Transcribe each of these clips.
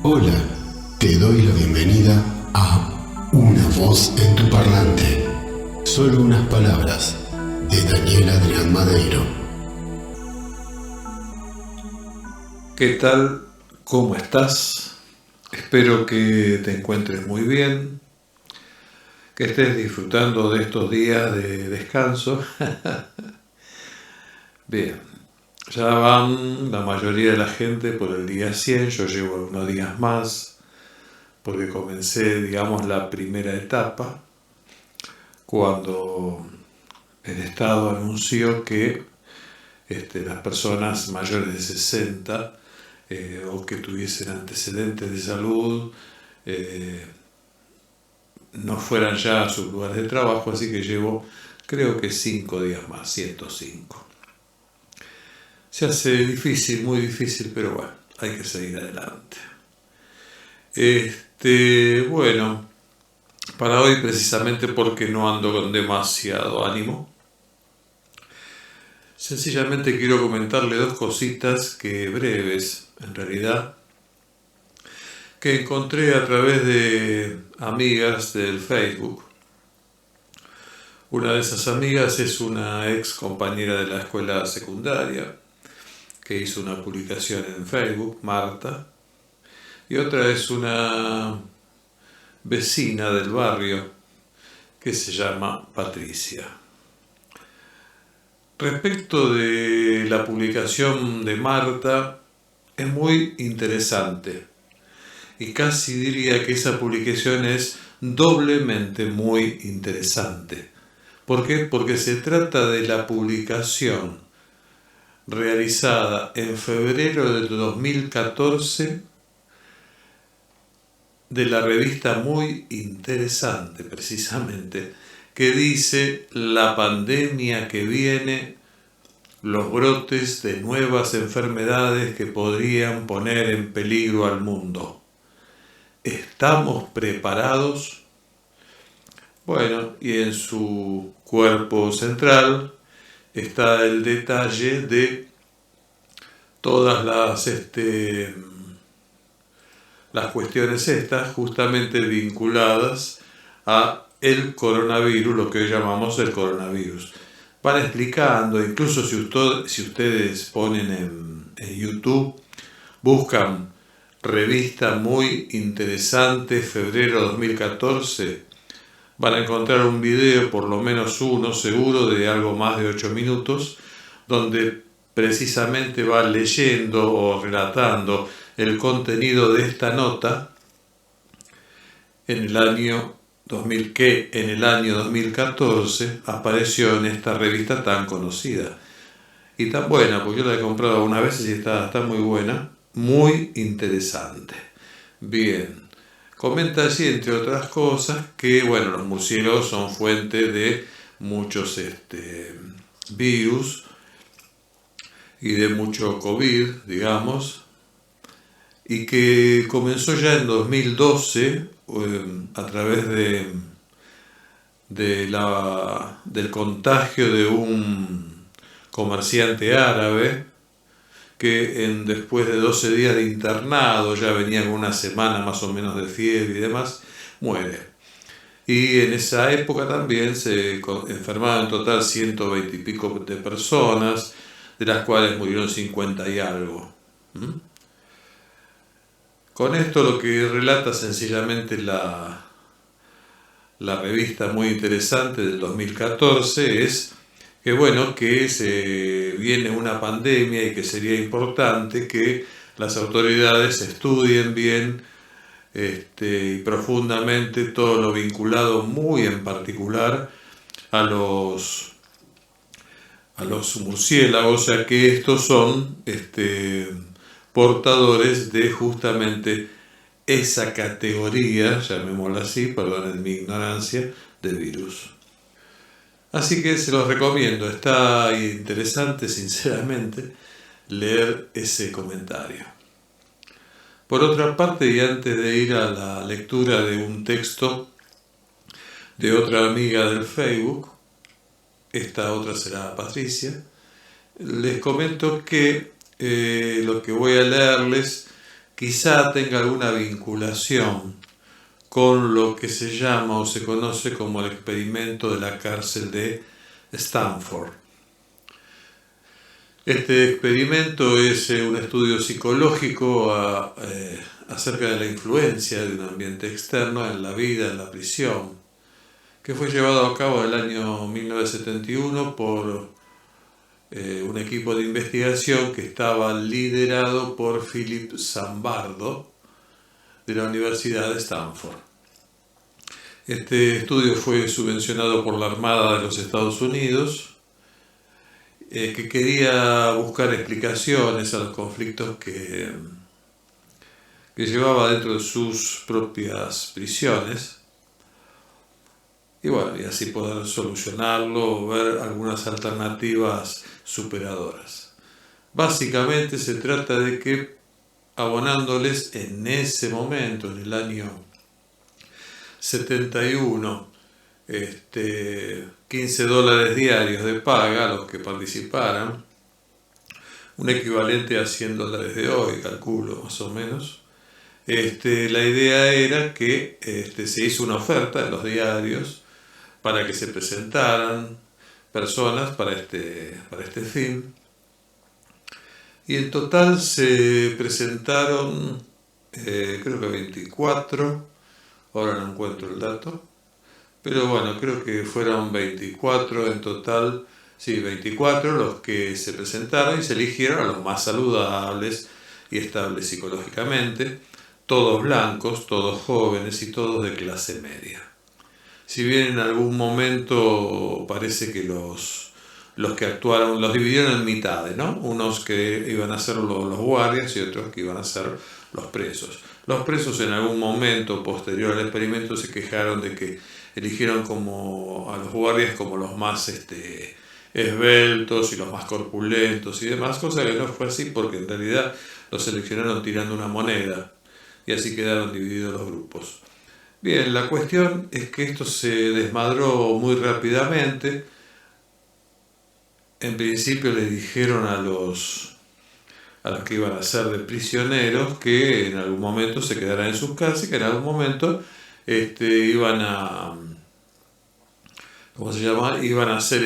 Hola, te doy la bienvenida a Una voz en tu parlante. Solo unas palabras de Daniel Adrián Madeiro. ¿Qué tal? ¿Cómo estás? Espero que te encuentres muy bien, que estés disfrutando de estos días de descanso. Bien, ya van la mayoría de la gente por el día 100, yo llevo algunos días más, porque comencé, digamos, la primera etapa, cuando el Estado anunció que las personas mayores de 60 o que tuviesen antecedentes de salud eh, no fueran ya a sus lugares de trabajo, así que llevo creo que 5 días más, 105. Se hace difícil, muy difícil, pero bueno, hay que seguir adelante. Bueno, para hoy precisamente porque no ando con demasiado ánimo, sencillamente quiero comentarle dos cositas que breves, en realidad, que encontré a través de amigas del Facebook. Una de esas amigas es una ex compañera de la escuela secundaria que hizo una publicación en Facebook, Marta, y otra es una vecina del barrio que se llama Patricia. Respecto de la publicación de Marta, es muy interesante y casi diría que esa publicación es doblemente muy interesante. ¿Por qué? Porque se trata de la publicación realizada en febrero del 2014 de la revista Muy Interesante, precisamente, que dice la pandemia que viene, los brotes de nuevas enfermedades que podrían poner en peligro al mundo. ¿Estamos preparados? Bueno, y en su cuerpo central está el detalle de todas las cuestiones estas justamente vinculadas a el coronavirus, lo que hoy llamamos el coronavirus. Van explicando, incluso si ustedes ponen en YouTube, buscan revista Muy Interesante febrero 2014, van a encontrar un video, por lo menos uno seguro, de algo más de 8 minutos, donde precisamente va leyendo o relatando el contenido de esta nota en el año 2000, que en el año 2014 apareció en esta revista tan conocida y tan buena, porque yo la he comprado algunas veces y está muy buena, muy interesante. Bien, comenta así, entre otras cosas, que bueno, los murciélagos son fuente de muchos virus y de mucho COVID, digamos, y que comenzó ya en 2012 a través del contagio de un comerciante árabe que después de 12 días de internado, ya venía con una semana más o menos de fiebre y demás, muere. Y en esa época también se enfermaron en total 120 y pico de personas, de las cuales murieron 50 y algo. Con esto lo que relata sencillamente la revista Muy Interesante del 2014 es que bueno, que se viene una pandemia y que sería importante que las autoridades estudien bien y profundamente todo lo vinculado muy en particular a los murciélagos, ya que estos son portadores de justamente esa categoría, llamémosla así, perdonen mi ignorancia, de virus. Así que se los recomiendo, está interesante sinceramente leer ese comentario. Por otra parte, y antes de ir a la lectura de un texto de otra amiga del Facebook, esta otra será Patricia, les comento que lo que voy a leerles, quizá tenga alguna vinculación con lo que se llama o se conoce como el experimento de la cárcel de Stanford. Este experimento es un estudio psicológico acerca de la influencia de un ambiente externo en la vida, en la prisión, que fue llevado a cabo en el año 1971 por un equipo de investigación que estaba liderado por Philip Zimbardo de la Universidad de Stanford. Este estudio fue subvencionado por la Armada de los Estados Unidos, que quería buscar explicaciones a los conflictos que llevaba dentro de sus propias prisiones, y bueno, y así poder solucionarlo o ver algunas alternativas superadoras. Básicamente se trata de que, abonándoles en ese momento, en el año 71, $15 diarios de paga a los que participaran, un equivalente a $100 de hoy, calculo más o menos. La idea era que se hizo una oferta en los diarios para que se presentaran personas para este fin, y en total se presentaron creo que 24, ahora no encuentro el dato, pero bueno, creo que fueron 24 en total, sí, 24 los que se presentaron y se eligieron a los más saludables y estables psicológicamente, todos blancos, todos jóvenes y todos de clase media. Si bien en algún momento parece que los que actuaron los dividieron en mitades, ¿no? Unos que iban a ser los guardias y otros que iban a ser los presos. Los presos en algún momento posterior al experimento se quejaron de que eligieron como a los guardias como los más esbeltos y los más corpulentos y demás, cosa que no fue así, porque en realidad los seleccionaron tirando una moneda y así quedaron divididos los grupos. Bien, la cuestión es que esto se desmadró muy rápidamente. En principio les dijeron a los que iban a ser de prisioneros que en algún momento se quedaran en sus casas y que en algún momento iban a, ¿cómo se llama? Iban a hacer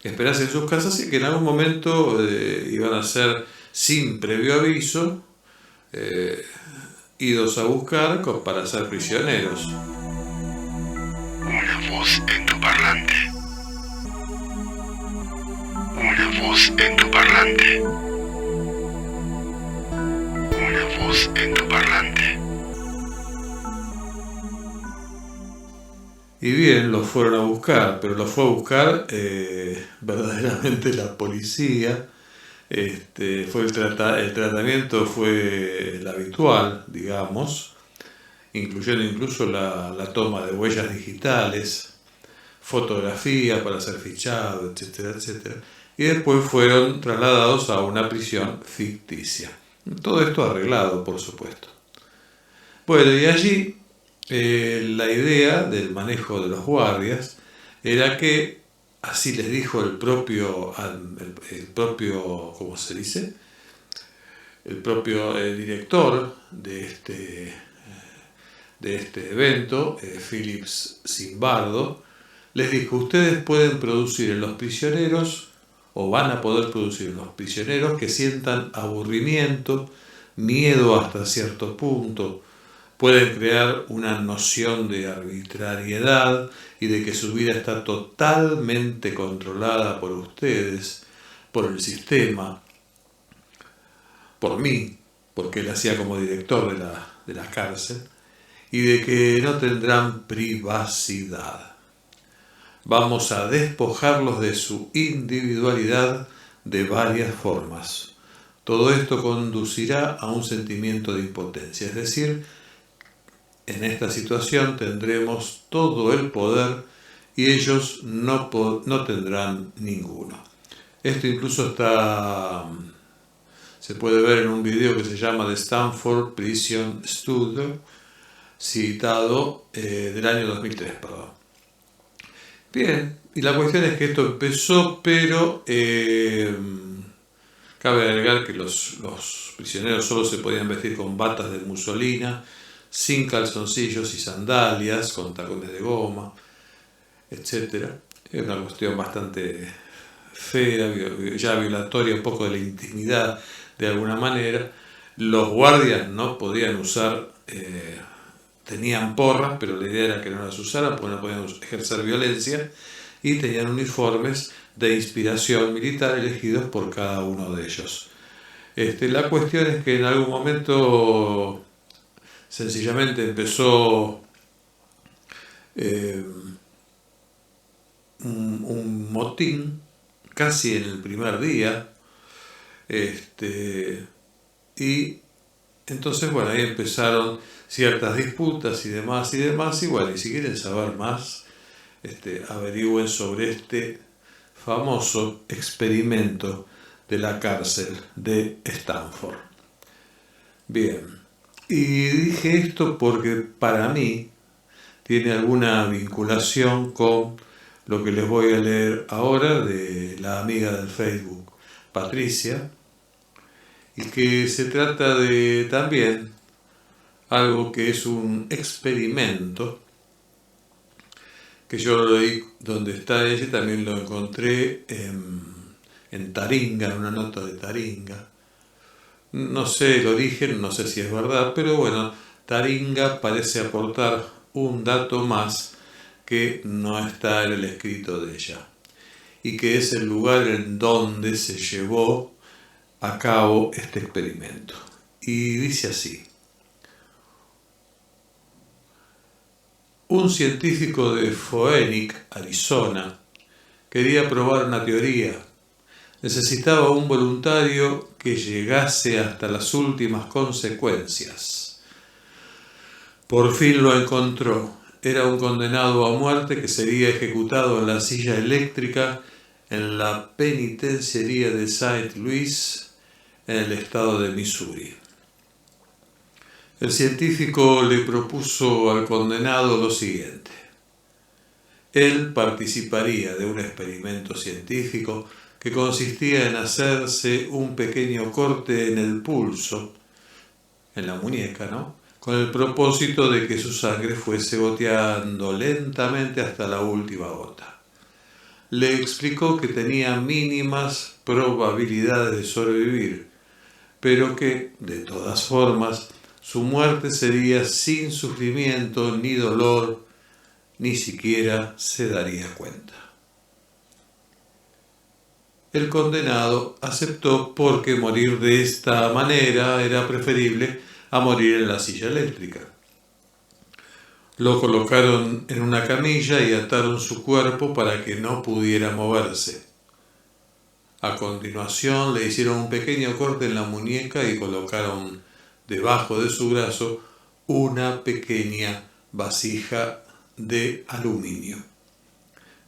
esperarse en sus casas, y que en algún momento iban a ser, sin previo aviso, idos a buscar para ser prisioneros. Una voz en tu parlante. Una voz en tu parlante. Una voz en tu parlante. Y bien, los fueron a buscar, pero los fue a buscar verdaderamente la policía. Fue el tratamiento fue el habitual, digamos, incluyendo incluso la toma de huellas digitales, fotografía para ser fichado, etcétera, etcétera. Y después fueron trasladados a una prisión ficticia. Todo esto arreglado, por supuesto. Bueno, y allí la idea del manejo de los guardias era que, así les dijo el propio ¿cómo se dice? El propio director de este evento, Philip Zimbardo, les dijo: ustedes pueden producir en los prisioneros, o van a poder producir en los prisioneros, que sientan aburrimiento, miedo hasta cierto punto. Pueden crear una noción de arbitrariedad y de que su vida está totalmente controlada por ustedes, por el sistema, por mí, porque él hacía como director de la cárcel, y de que no tendrán privacidad. Vamos a despojarlos de su individualidad de varias formas. Todo esto conducirá a un sentimiento de impotencia, es decir, en esta situación tendremos todo el poder y ellos no tendrán ninguno. Esto incluso se puede ver en un video que se llama The Stanford Prison Study, citado del año 2003, perdón. Bien, y la cuestión es que esto empezó, pero Cabe agregar que los prisioneros solo se podían vestir con batas de musolina, sin calzoncillos y sandalias, con tacones de goma, etc. Es una cuestión bastante fea, ya violatoria un poco de la intimidad de alguna manera. Los guardias no podían usar, tenían porras, pero la idea era que no las usaran porque no podían ejercer violencia, y tenían uniformes de inspiración militar elegidos por cada uno de ellos. La cuestión es que en algún momento sencillamente empezó un motín casi en el primer día, y entonces, bueno, ahí empezaron ciertas disputas y demás, y bueno, y si quieren saber más, averigüen sobre este famoso experimento de la cárcel de Stanford. Bien, y dije esto porque para mí tiene alguna vinculación con lo que les voy a leer ahora de la amiga del Facebook, Patricia, y que se trata de también algo que es un experimento que yo lo leí donde está ella, también lo encontré en Taringa, en una nota de Taringa. No sé el origen, no sé si es verdad, pero bueno, Taringa parece aportar un dato más que no está en el escrito de ella, y que es el lugar en donde se llevó a cabo este experimento. Y dice así: un científico de Phoenix, Arizona, quería probar una teoría. Necesitaba un voluntario que llegase hasta las últimas consecuencias. Por fin lo encontró. Era un condenado a muerte que sería ejecutado en la silla eléctrica en la penitenciaría de St. Louis, en el estado de Missouri. El científico le propuso al condenado lo siguiente: él participaría de un experimento científico que consistía en hacerse un pequeño corte en el pulso, en la muñeca, ¿no?, con el propósito de que su sangre fuese goteando lentamente hasta la última gota. Le explicó que tenía mínimas probabilidades de sobrevivir, pero que, de todas formas, su muerte sería sin sufrimiento ni dolor, ni siquiera se daría cuenta. El condenado aceptó porque morir de esta manera era preferible a morir en la silla eléctrica. Lo colocaron en una camilla y ataron su cuerpo para que no pudiera moverse. A continuación le hicieron un pequeño corte en la muñeca y colocaron debajo de su brazo una pequeña vasija de aluminio.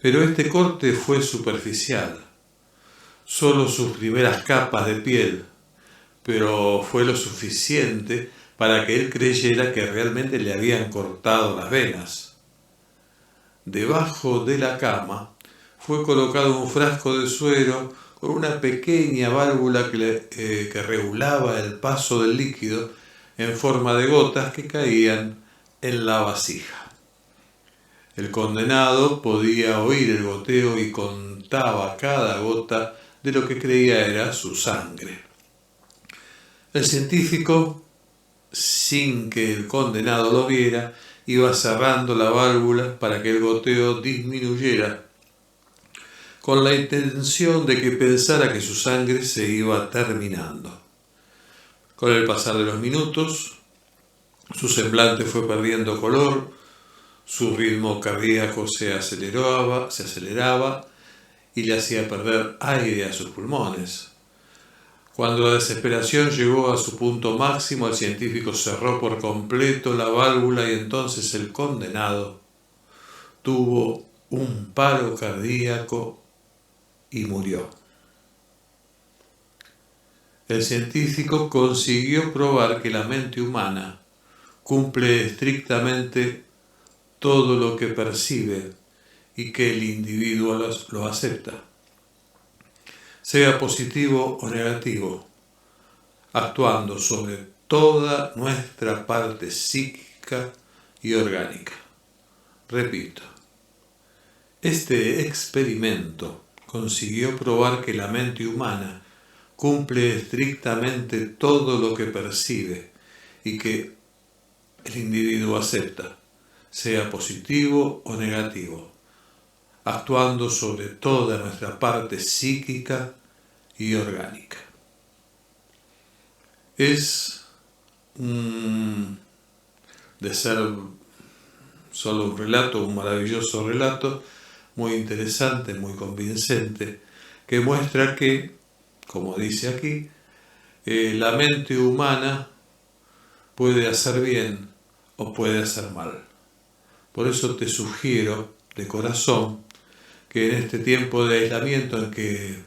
Pero este corte fue superficial, solo sus primeras capas de piel, pero fue lo suficiente para que él creyera que realmente le habían cortado las venas. Debajo de la cama fue colocado un frasco de suero con una pequeña válvula que regulaba el paso del líquido en forma de gotas que caían en la vasija. El condenado podía oír el goteo y contaba cada gota de lo que creía era su sangre. El científico, sin que el condenado lo viera, iba cerrando la válvula para que el goteo disminuyera, con la intención de que pensara que su sangre se iba terminando. Con el pasar de los minutos, su semblante fue perdiendo color, su ritmo cardíaco se aceleraba y le hacía perder aire a sus pulmones. Cuando la desesperación llegó a su punto máximo, el científico cerró por completo la válvula y entonces el condenado tuvo un paro cardíaco y murió. El científico consiguió probar que la mente humana cumple estrictamente todo lo que percibe y que el individuo lo acepta. sea positivo o negativo, actuando sobre toda nuestra parte psíquica y orgánica. Repito, este experimento consiguió probar que la mente humana cumple estrictamente todo lo que percibe y que el individuo acepta, sea positivo o negativo, actuando sobre toda nuestra parte psíquica y orgánica. Es de ser solo un relato, un maravilloso relato, muy interesante, muy convincente, que muestra que, como dice aquí, la mente humana puede hacer bien o puede hacer mal. Por eso te sugiero de corazón que en este tiempo de aislamiento en que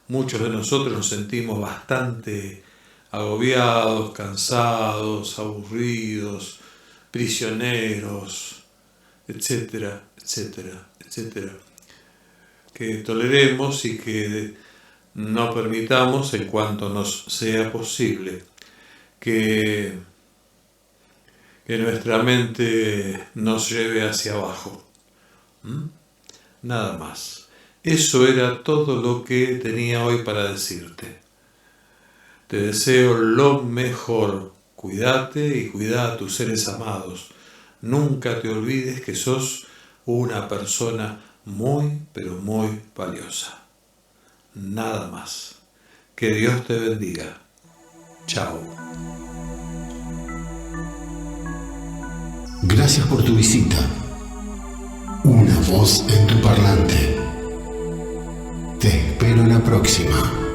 muchos de nosotros nos sentimos bastante agobiados, cansados, aburridos, prisioneros, etcétera, etcétera, etcétera, que toleremos y que no permitamos, en cuanto nos sea posible, que nuestra mente nos lleve hacia abajo. Nada más. Eso era todo lo que tenía hoy para decirte. Te deseo lo mejor. Cuídate y cuida a tus seres amados. Nunca te olvides que sos una persona muy, pero muy valiosa. Nada más. Que Dios te bendiga. Chao. Gracias por tu visita. Una voz en tu parlante. Te espero en la próxima.